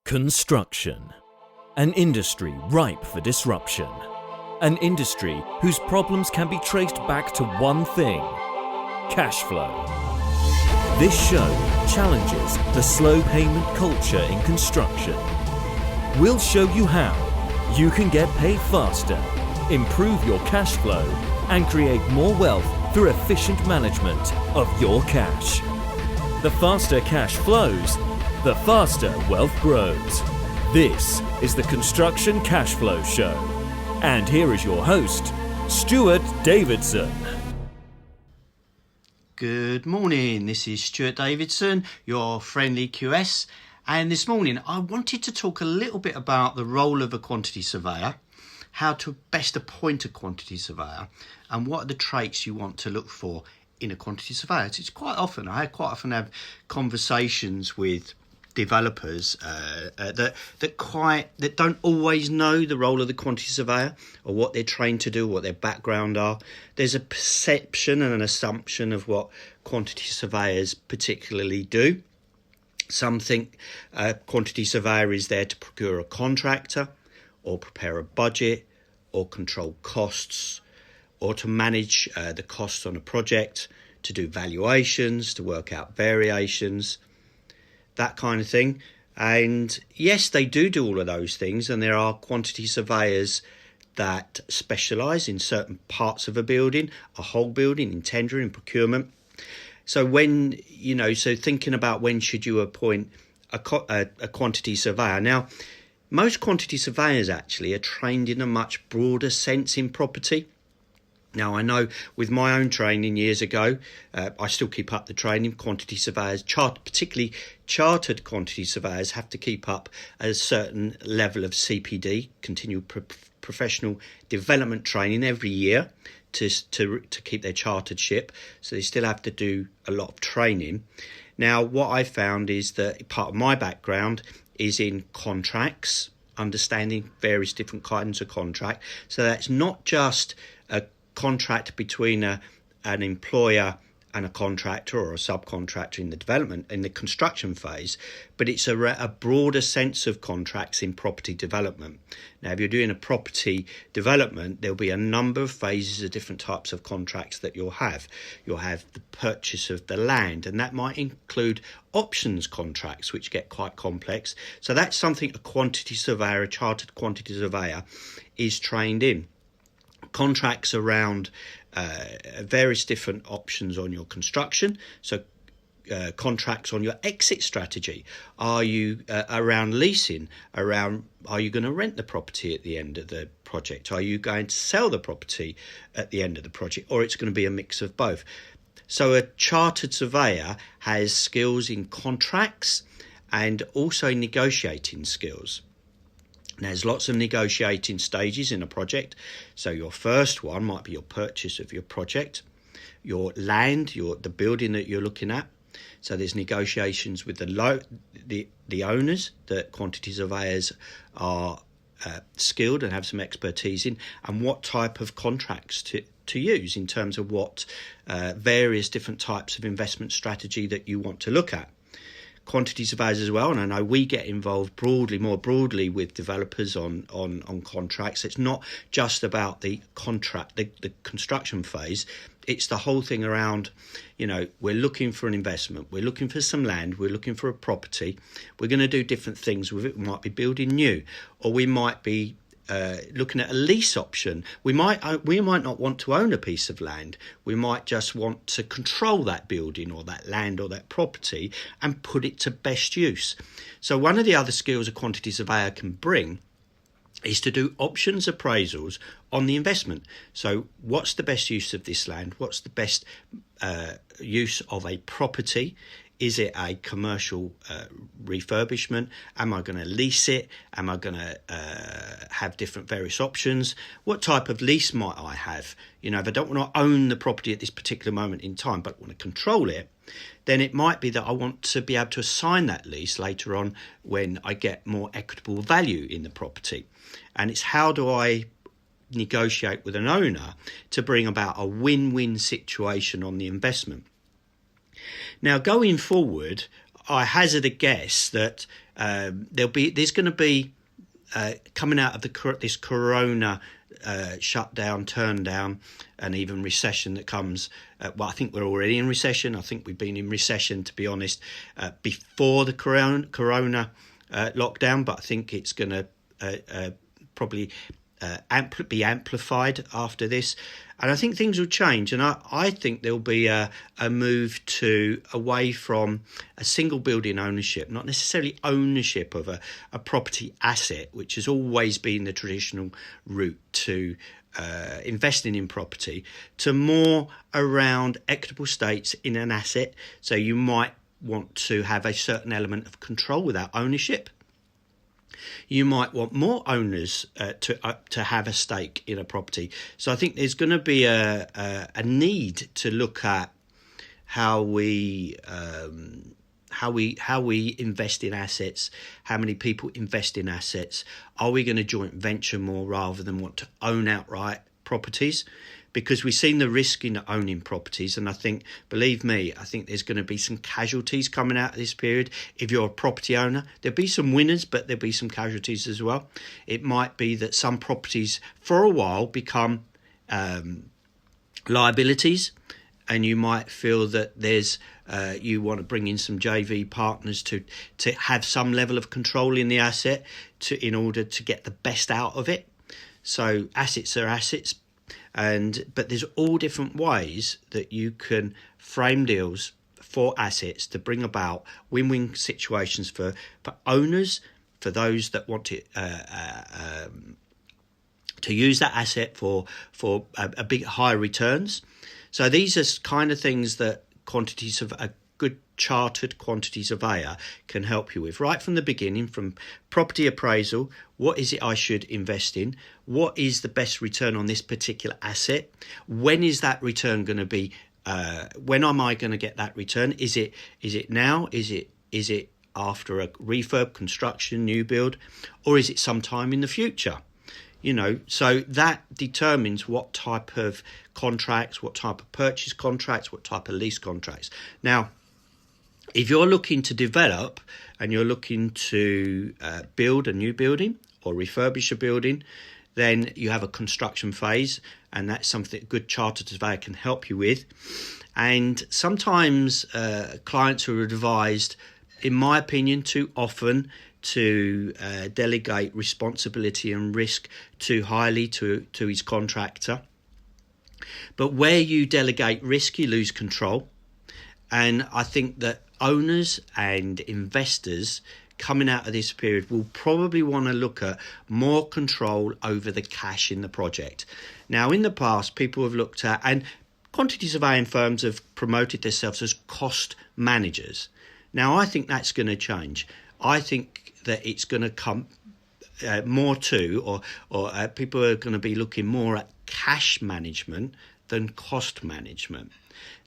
Construction. An industry ripe for disruption. An industry whose problems can be traced back to one thing: cash flow. This show challenges the slow payment culture in construction. We'll show you how you can get paid faster, improve your cash flow, and create more wealth through efficient management of your cash. The faster cash flows, the faster wealth grows. This is the Construction Cashflow Show. And here is your host, Stuart Davidson. Good morning, this is Stuart Davidson, your friendly QS. And this morning I wanted to talk a little bit about the role of a quantity surveyor, how to best appoint a quantity surveyor, and what are the traits you want to look for in a quantity surveyor. It's quite often, I quite often have conversations with developers that don't always know the role of the quantity surveyor or what they're trained to do, what their background are. There's a perception and an assumption of what quantity surveyors particularly do. Some think a quantity surveyor is there to procure a contractor or prepare a budget or control costs or to manage the costs on a project, to do valuations, to work out variations, that kind of thing. And yes, they do all of those things, and there are quantity surveyors that specialise in certain parts of a building, a whole building, in tendering and procurement. So thinking about when should you appoint a quantity surveyor. Now, most quantity surveyors actually are trained in a much broader sense in property. Now, I know with my own training years ago, I still keep up the training. Quantity surveyors, particularly chartered quantity surveyors, have to keep up a certain level of CPD, continual professional development training every year to keep their charteredship. So they still have to do a lot of training. Now, what I found is that part of my background is in contracts, understanding various different kinds of contract. So that's not just a contract between an employer and a contractor or a subcontractor in the development, in the construction phase, but it's a broader sense of contracts in property development. Now, if you're doing a property development, there'll be a number of phases of different types of contracts that you'll have. You'll have the purchase of the land, and that might include options contracts, which get quite complex. So that's something a quantity surveyor, a chartered quantity surveyor, is trained in. Contracts around various different options on your construction. So contracts on your exit strategy. Are you around leasing? Around, are you going to rent the property at the end of the project? Are you going to sell the property at the end of the project? Or it's going to be a mix of both. So a chartered surveyor has skills in contracts and also negotiating skills. There's lots of negotiating stages in a project. So your first one might be your purchase of your project, your land, the building that you're looking at. So there's negotiations with the owners that quantity surveyors are skilled and have some expertise in, and what type of contracts to use in terms of what various different types of investment strategy that you want to look at. Quantity surveyors as well, and I know we get involved more broadly with developers on contracts. It's not just about the contract, the construction phase. It's the whole thing around, we're looking for an investment, we're looking for some land, we're looking for a property. We're going to do different things with it. We might be building new, or we might be looking at a lease option. We might not want to own a piece of land. We might just want to control that building or that land or that property and put it to best use. So one of the other skills a quantity surveyor can bring is to do options appraisals on the investment. So what's the best use of this land? What's the best use of a property? Is it a commercial refurbishment? Am I going to lease it? Am I going to have different various options? What type of lease might I have? If I don't want to own the property at this particular moment in time, but want to control it, then it might be that I want to be able to assign that lease later on when I get more equitable value in the property. And it's how do I negotiate with an owner to bring about a win-win situation on the investment. Now, going forward, I hazard a guess that there's going to be coming out of this corona shutdown, turn down, and even recession that comes. Well, I think we're already in recession. I think we've been in recession, to be honest, before the corona lockdown, but I think it's going to probably be amplified after this. And I think things will change, and I think there'll be a move away from a single building ownership, not necessarily ownership of a property asset, which has always been the traditional route to investing in property, to more around equitable stakes in an asset. So you might want to have a certain element of control without ownership. You might want more owners to have a stake in a property. So I think there's going to be a need to look at how we invest in assets, how many people invest in assets. Are we going to joint venture more rather than want to own outright properties? Because we've seen the risk in owning properties, and I think, believe me, I think there's going to be some casualties coming out of this period. If you're a property owner, there'll be some winners, but there'll be some casualties as well. It might be that some properties for a while become liabilities, and you might feel that there's you want to bring in some JV partners to have some level of control in the asset in order to get the best out of it. So assets are assets. But there's all different ways that you can frame deals for assets to bring about win-win situations for owners, for those that want to use that asset for a big higher returns. So these are kind of things that a good chartered quantity surveyor can help you with right from the beginning, from property appraisal. What is it I should invest in? What is the best return on this particular asset? When is that return going to be? When am I going to get that return? Is it now? Is it after a refurb, construction, new build, or is it sometime in the future? So that determines what type of contracts, what type of purchase contracts, what type of lease contracts. Now, if you're looking to develop and you're looking to build a new building or refurbish a building, then you have a construction phase, and that's something a good chartered surveyor can help you with. And sometimes clients who are advised, in my opinion, too often to delegate responsibility and risk too highly to his contractor. But where you delegate risk, you lose control. And I think that owners and investors coming out of this period will probably want to look at more control over the cash in the project. Now, in the past, people have looked at, and quantity surveying firms have promoted themselves as cost managers. Now, I think that's going to change. I think that it's going to come more to, or people are going to be looking more at cash management than cost management.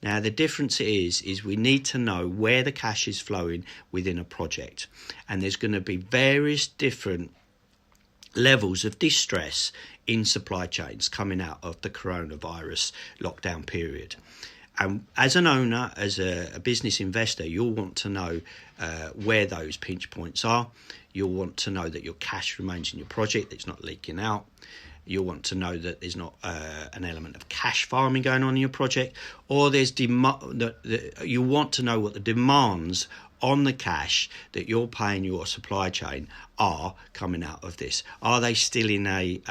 Now, the difference is we need to know where the cash is flowing within a project. And there's going to be various different levels of distress in supply chains coming out of the coronavirus lockdown period. And as an owner, as a business investor, you'll want to know where those pinch points are. You'll want to know that your cash remains in your project, that it's not leaking out. You'll want to know that there's not an element of cash farming going on in your project, or there's you want to know what the demands on the cash that you're paying your supply chain are coming out of this. Are they still in a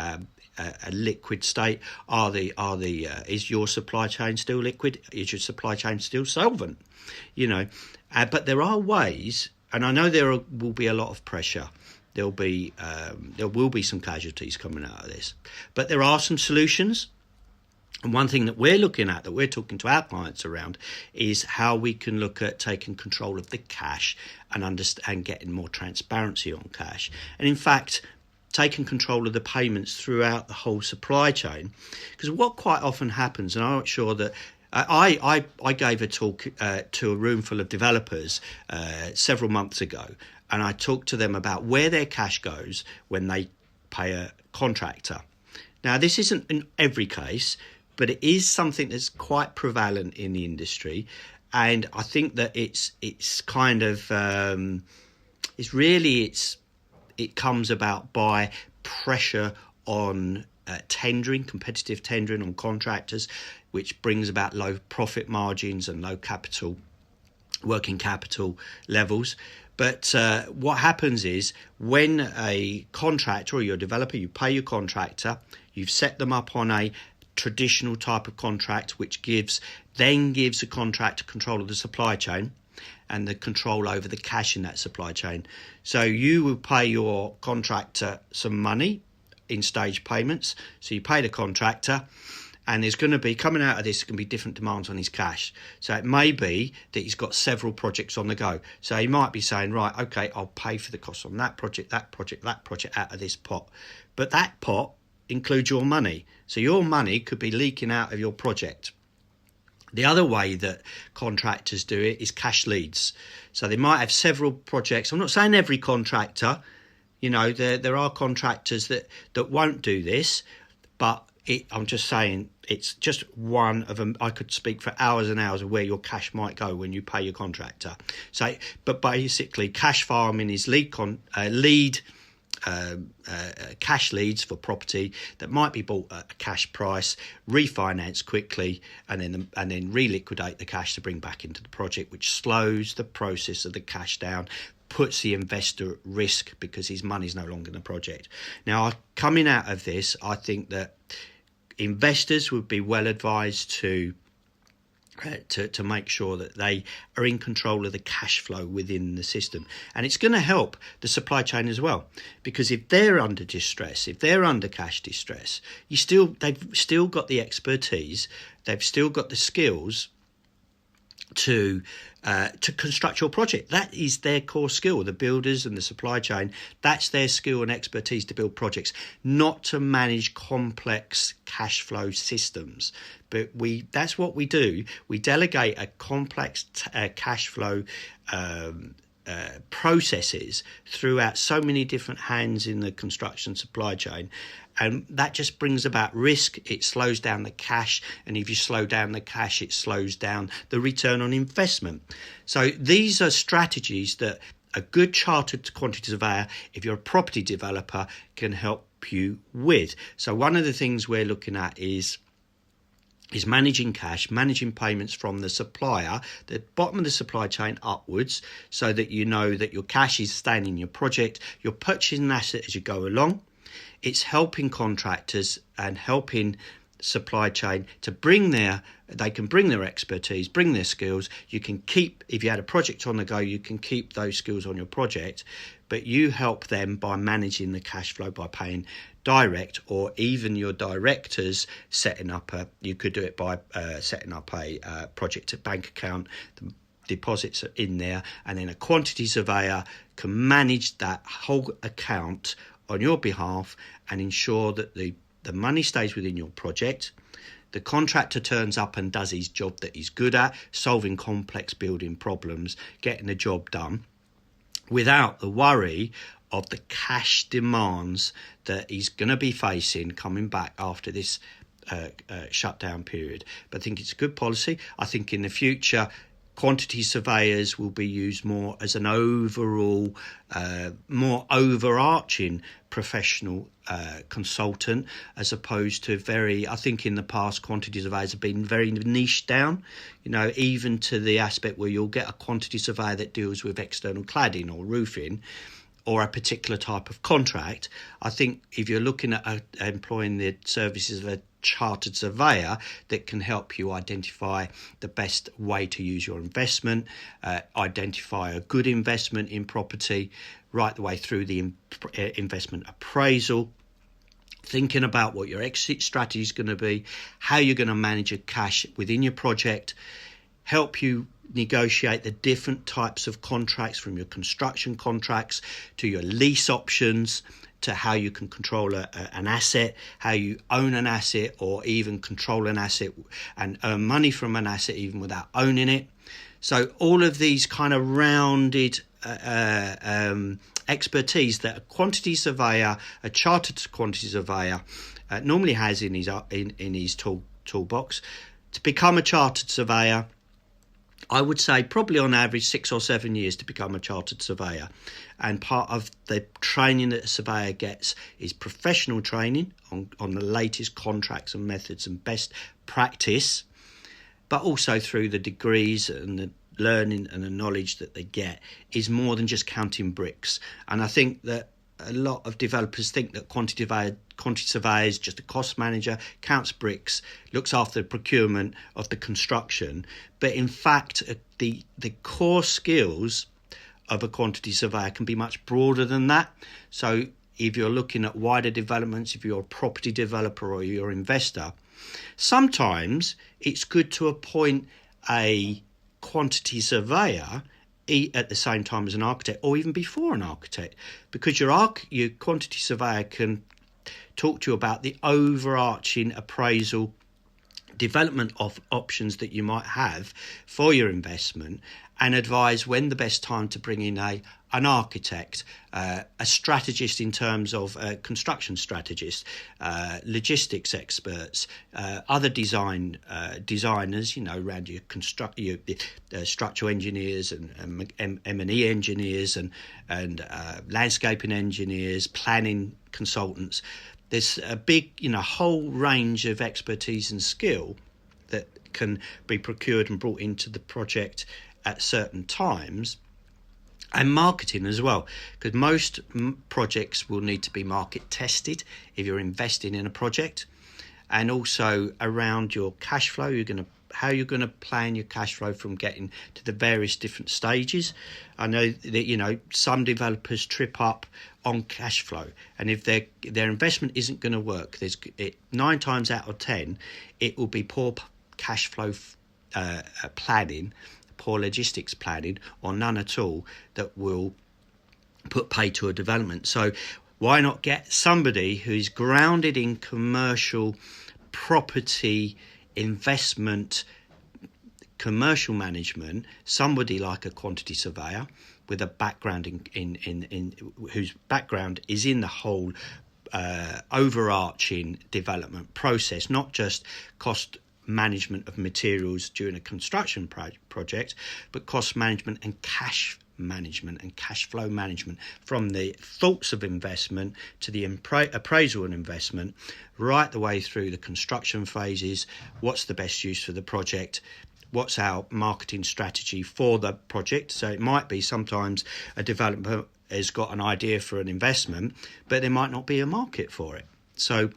liquid state? Is your supply chain still liquid? Is your supply chain still solvent? But there are ways, and I know there will be a lot of pressure. There will be some casualties coming out of this, but there are some solutions. And one thing that we're looking at, that we're talking to our clients around, is how we can look at taking control of the cash and getting more transparency on cash. And in fact, taking control of the payments throughout the whole supply chain. Because what quite often happens, and I'm not sure that I gave a talk to a room full of developers several months ago, and I talked to them about where their cash goes when they pay a contractor. Now, this isn't in every case, but it is something that's quite prevalent in the industry, and I think that it's kind of it comes about by pressure on competitive tendering on contractors, which brings about low profit margins and low working capital levels. But what happens is when a contractor or your developer, you pay your contractor, you've set them up on a traditional type of contract, which gives the contractor control of the supply chain and the control over the cash in that supply chain. So you will pay your contractor some money in stage payments. So you pay the contractor, and there's going to be, coming out of this, going to be different demands on his cash. So it may be that he's got several projects on the go. So he might be saying, right, okay, I'll pay for the costs on that project out of this pot. But that pot includes your money. So your money could be leaking out of your project. The other way that contractors do it is cash leads. So they might have several projects. I'm not saying every contractor, there are contractors that won't do this, but I'm just saying it's just one of them. I could speak for hours and hours of where your cash might go when you pay your contractor. So, but basically, cash farming is cash leads for property that might be bought at a cash price, refinance quickly, and then reliquidate the cash to bring back into the project, which slows the process of the cash down, puts the investor at risk because his money's no longer in the project. Now, coming out of this, I think that investors would be well advised to make sure that they are in control of the cash flow within the system. And it's going to help the supply chain as well, because if they're under distress, if they're under cash distress, they've still got the expertise, they've still got the skills to construct your project. That is their core skill. The builders and the supply chain, that's their skill and expertise to build projects, not to manage complex cash flow systems. But that's what we do. We delegate a complex cash flow processes throughout so many different hands in the construction supply chain, and that just brings about risk. It slows down the cash, and if you slow down the cash, it slows down the return on investment. So these are strategies that a good chartered quantity surveyor, if you're a property developer, can help you with. So one of the things we're looking at is managing cash, managing payments from the supplier, the bottom of the supply chain upwards, so that you know that your cash is staying in your project, you're purchasing an asset as you go along. It's helping contractors and helping supply chain to they can bring their expertise, bring their skills. You can keep, if you had a project on the go, you can keep those skills on your project, but you help them by managing the cash flow by paying direct, or even your directors you could do it by setting up a project bank account. The deposits are in there, and then a quantity surveyor can manage that whole account on your behalf and ensure that the money stays within your project. The contractor turns up and does his job that he's good at, solving complex building problems, getting the job done, without the worry of the cash demands that he's going to be facing coming back after this shutdown period. But I think it's a good policy. I think in the future, quantity surveyors will be used more as an overall, more overarching professional consultant, as opposed to I think in the past, quantity surveyors have been very niche down, even to the aspect where you'll get a quantity surveyor that deals with external cladding or roofing, or a particular type of contract. I think if you're looking at employing the services of a chartered surveyor that can help you identify the best way to use your investment, identify a good investment in property, right the way through the investment appraisal, thinking about what your exit strategy is going to be, how you're going to manage your cash within your project, help you negotiate the different types of contracts, from your construction contracts to your lease options, to how you can control an asset, how you own an asset, or even control an asset and earn money from an asset even without owning it. So all of these kind of rounded expertise that a quantity surveyor, a chartered quantity surveyor, normally has in his toolbox. To become a chartered surveyor, I would say probably on average 6 or 7 years to become a chartered surveyor. And part of the training that a surveyor gets is professional training on the latest contracts and methods and best practice, but also through the degrees and the learning and the knowledge that they get is more than just counting bricks. And I think that a lot of developers think that quantity surveyor is just a cost manager, counts bricks, looks after the procurement of the construction. But in fact, the core skills of a quantity surveyor can be much broader than that. So if you're looking at wider developments, if you're a property developer or you're an investor, sometimes it's good to appoint a quantity surveyor at the same time as an architect, or even before an architect, because your quantity surveyor can talk to you about the overarching appraisal development of options that you might have for your investment, and advise when the best time to bring in an architect, a strategist in terms of construction strategists, logistics experts, other designers, around your structural engineers and M&E engineers and landscaping engineers, planning consultants. There's a big, whole range of expertise and skill that can be procured and brought into the project at certain times, and marketing as well, because most projects will need to be market tested if you're investing in a project, and also around your cash flow. How you're going to plan your cash flow from getting to the various different stages. I know that some developers trip up on cash flow, and if their investment isn't going to work, 9 times out of 10 it will be poor cash flow planning, poor logistics planning, or none at all, that will put pay to a development. So why not get somebody who's grounded in commercial property investment, commercial management, somebody like a quantity surveyor with a background in whose background is in the whole overarching development process, not just cost management of materials during a construction project, but cost management and cash management and cash flow management, from the thoughts of investment to the appraisal and investment, right the way through the construction phases. What's the best use for the project? What's our marketing strategy for the project? So it might be sometimes a developer has got an idea for an investment, but there might not be a market for it. So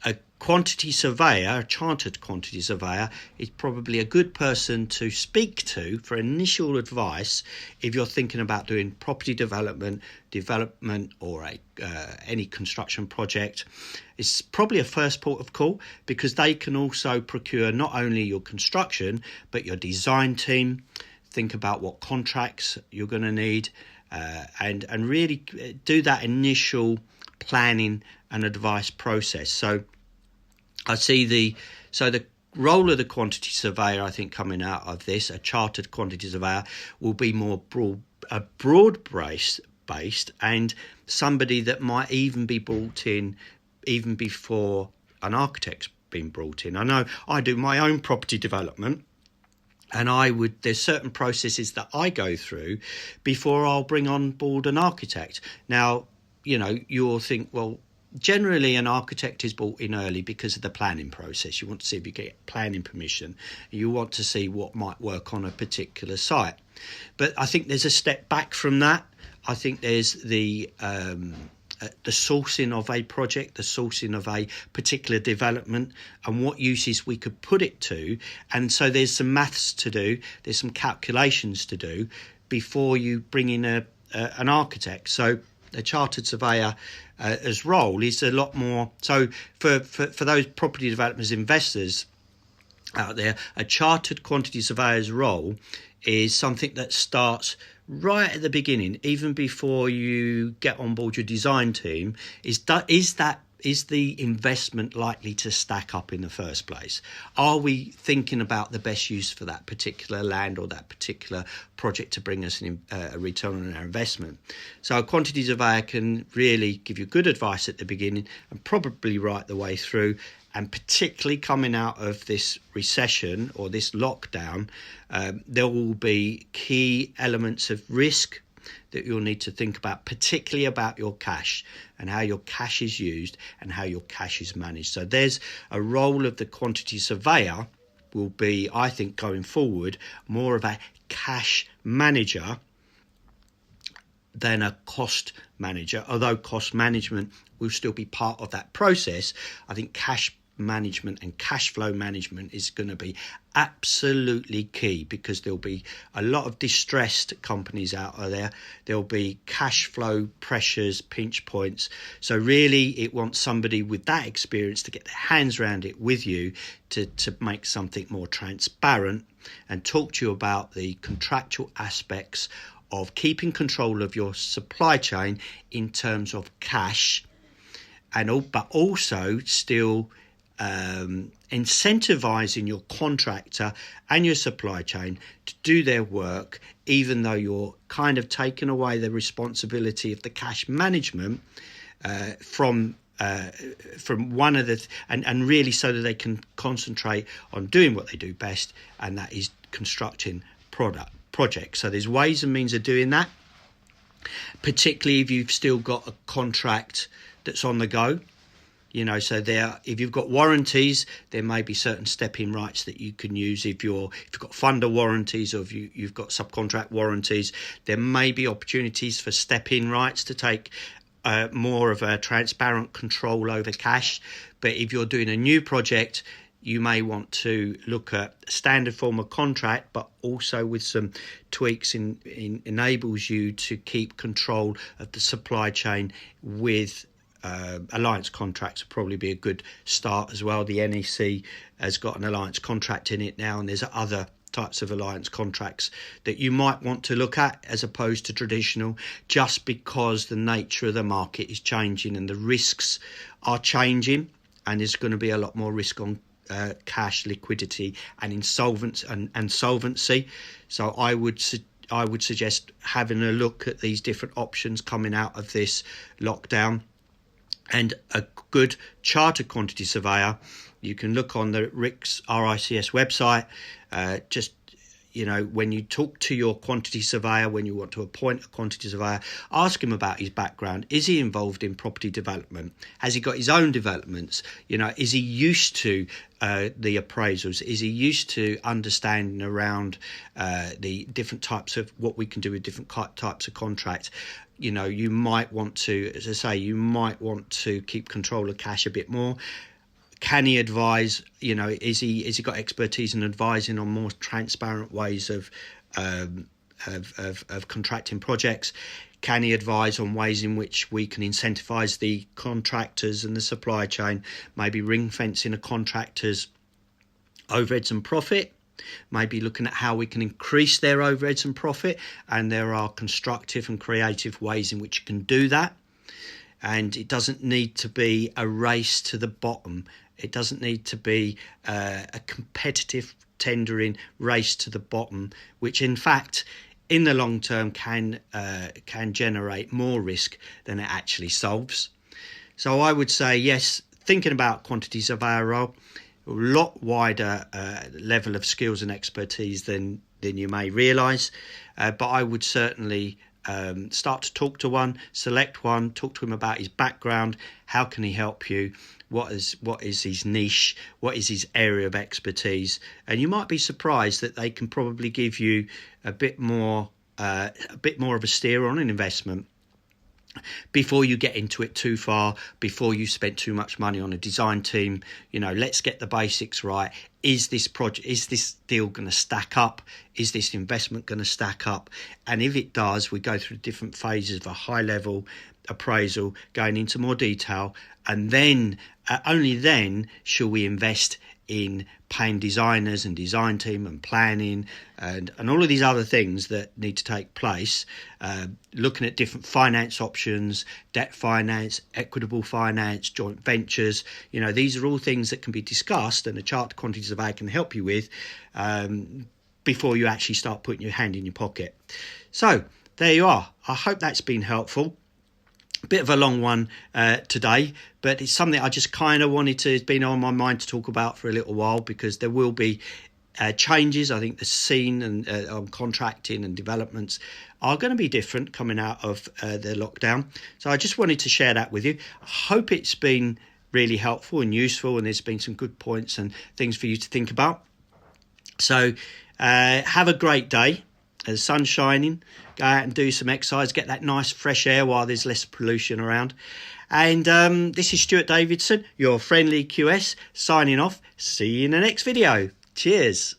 a quantity surveyor, a chartered quantity surveyor, is probably a good person to speak to for initial advice if you're thinking about doing property development, or any construction project. It's probably a first port of call, because they can also procure not only your construction but your design team, think about what contracts you're going to need, and really do that initial planning and advice process. So I see the role of the quantity surveyor, I think, coming out of this, a chartered quantity surveyor, will be more broad-based, and somebody that might even be brought in even before an architect's been brought in. I know I do my own property development, and there's certain processes that I go through before I'll bring on board an architect. Now, you'll think, well, generally an architect is brought in early because of the planning process. You want to see if you get planning permission. You want to see what might work on a particular site. But I think there's a step back from that. I think there's the sourcing of a project, the sourcing of a particular development, and what uses we could put it to. And so there's some maths to do, there's some calculations to do before you bring in an architect. So a chartered surveyor as role is a lot more. So for those property developers, investors out there, a chartered quantity surveyor's role is something that starts right at the beginning, even before you get on board your design team, is that the investment likely to stack up in the first place? Are we thinking about the best use for that particular land or that particular project to bring us a return on our investment? So a quantity surveyor can really give you good advice at the beginning and probably right the way through. And particularly coming out of this recession or this lockdown, there will be key elements of risk that you'll need to think about, particularly about your cash and how your cash is used and how your cash is managed. So there's a role of the quantity surveyor will be, I think, going forward, more of a cash manager than a cost manager. Although cost management will still be part of that process, I think cash management and cash flow management is going to be absolutely key, because there'll be a lot of distressed companies out there. There'll be cash flow pressures, pinch points. So really it wants somebody with that experience to get their hands around it with you to make something more transparent and talk to you about the contractual aspects of keeping control of your supply chain in terms of cash, but also still incentivizing your contractor and your supply chain to do their work, even though you're kind of taking away the responsibility of the cash management from one of the and really so that they can concentrate on doing what they do best, and that is constructing projects. So there's ways and means of doing that, particularly if you've still got a contract that's on the go. So if you've got warranties, there may be certain step-in rights that you can use. If you've got funder warranties, or if you've got subcontract warranties, there may be opportunities for step-in rights to take more of a transparent control over cash. But if you're doing a new project, you may want to look at standard form of contract, but also with some tweaks enables you to keep control of the supply chain with alliance contracts. Will probably be a good start as well. The NEC has got an alliance contract in it now, and there's other types of alliance contracts that you might want to look at as opposed to traditional, just because the nature of the market is changing and the risks are changing, and there's going to be a lot more risk on cash, liquidity and insolvency. So I would suggest having a look at these different options coming out of this lockdown. And a good chartered quantity surveyor, you can look on the RICS website. When you talk to your quantity surveyor, when you want to appoint a quantity surveyor, ask him about his background. Is he involved in property development? Has he got his own developments? Is he used to the appraisals? Is he used to understanding around the different types of what we can do with different types of contracts? You might want to, as I say, keep control of cash a bit more. Can he advise? Is he got expertise in advising on more transparent ways of contracting projects? Can he advise on ways in which we can incentivize the contractors and the supply chain? Maybe ring fencing a contractor's overheads and profit. Maybe looking at how we can increase their overheads and profit, and there are constructive and creative ways in which you can do that. And it doesn't need to be a race to the bottom. It doesn't need to be a competitive tendering race to the bottom, which in fact in the long term can generate more risk than it actually solves. So I would say yes, thinking about quantity surveyor role, a lot wider level of skills and expertise than you may realise, but I would certainly start to talk to one, select one, talk to him about his background. How can he help you? What is his niche? What is his area of expertise? And you might be surprised that they can probably give you a bit more of a steer on an investment before you get into it too far, before you spend too much money on a design team. Let's get the basics right. Is this deal going to stack up? Is this investment going to stack up? And if it does, we go through different phases of a high level appraisal, going into more detail, and then only then shall we invest in paying designers and design team and planning and all of these other things that need to take place, looking at different finance options, debt finance, equitable finance, joint ventures. These are all things that can be discussed and a chartered quantity surveyor can help you with before you actually start putting your hand in your pocket. So there you are. I hope that's been helpful. A bit of a long one today, but it's something I just kind of wanted to, it's been on my mind to talk about for a little while, because there will be changes. I think the scene and on contracting and developments are going to be different coming out of the lockdown. So I just wanted to share that with you. I hope it's been really helpful and useful, and there's been some good points and things for you to think about. So have a great day. The sun's shining. Go out and do some exercise, get that nice fresh air while there's less pollution around. And this is Stuart Davidson, your friendly QS, signing off. See you in the next video. Cheers.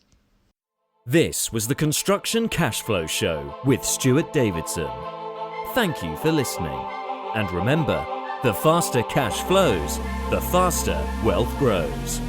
This was the Construction Cashflow Show with Stuart Davidson. Thank you for listening. And remember, the faster cash flows, the faster wealth grows.